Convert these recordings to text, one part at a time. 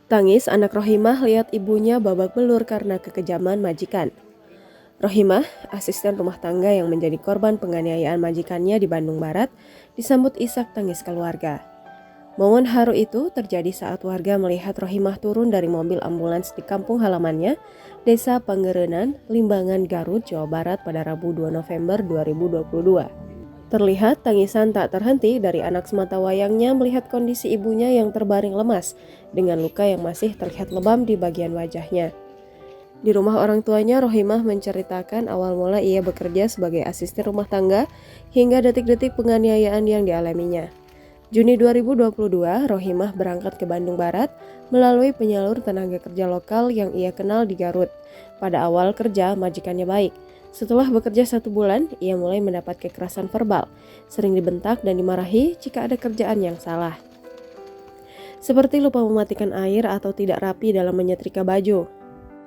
Tangis anak Rohimah lihat ibunya babak belur karena kekejaman majikan. Rohimah, asisten rumah tangga yang menjadi korban penganiayaan majikannya di Bandung Barat, disambut isak tangis keluarga. Momen haru itu terjadi saat warga melihat Rohimah turun dari mobil ambulans di kampung halamannya, Desa Panggerenan, Limbangan, Garut, Jawa Barat pada Rabu 2 November 2022. Terlihat tangisan tak terhenti dari anak sematawayangnya melihat kondisi ibunya yang terbaring lemas dengan luka yang masih terlihat lebam di bagian wajahnya. Di rumah orang tuanya, Rohimah menceritakan awal mula ia bekerja sebagai asisten rumah tangga hingga detik-detik penganiayaan yang dialaminya. Juni 2022, Rohimah berangkat ke Bandung Barat melalui penyalur tenaga kerja lokal yang ia kenal di Garut. Pada awal kerja, majikannya baik. Setelah bekerja 1 bulan, ia mulai mendapat kekerasan verbal, sering dibentak dan dimarahi jika ada kerjaan yang salah. Seperti lupa mematikan air atau tidak rapi dalam menyetrika baju.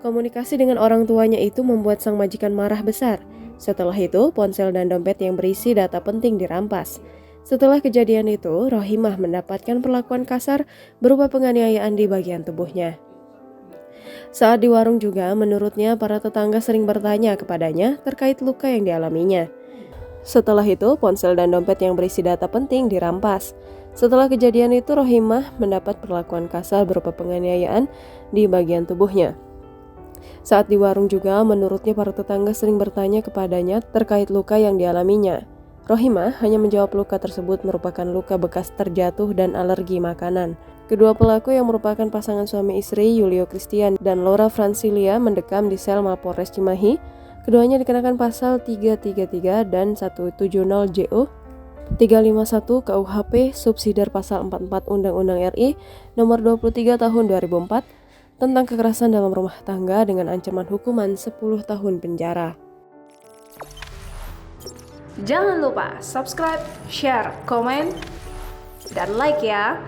Komunikasi dengan orang tuanya itu membuat sang majikan marah besar. Setelah itu, ponsel dan dompet yang berisi data penting dirampas. Setelah kejadian itu, Rohimah mendapatkan perlakuan kasar berupa penganiayaan di bagian tubuhnya. Saat di warung juga, menurutnya para tetangga sering bertanya kepadanya terkait luka yang dialaminya. Setelah itu, ponsel dan dompet yang berisi data penting dirampas. Setelah kejadian itu, Rohimah mendapat perlakuan kasar berupa penganiayaan di bagian tubuhnya. Saat di warung juga, menurutnya para tetangga sering bertanya kepadanya terkait luka yang dialaminya. Rohimah hanya menjawab luka tersebut merupakan luka bekas terjatuh dan alergi makanan. Kedua pelaku yang merupakan pasangan suami istri, Yulio Christian dan Laura Francilia, mendekam di sel Mapolres Cimahi. Keduanya dikenakan pasal 333 dan 170 JO 351 KUHP subsidiar pasal 44 Undang-Undang RI nomor 23 tahun 2004 tentang kekerasan dalam rumah tangga dengan ancaman hukuman 10 tahun penjara. Jangan lupa subscribe, share, komen, dan like ya.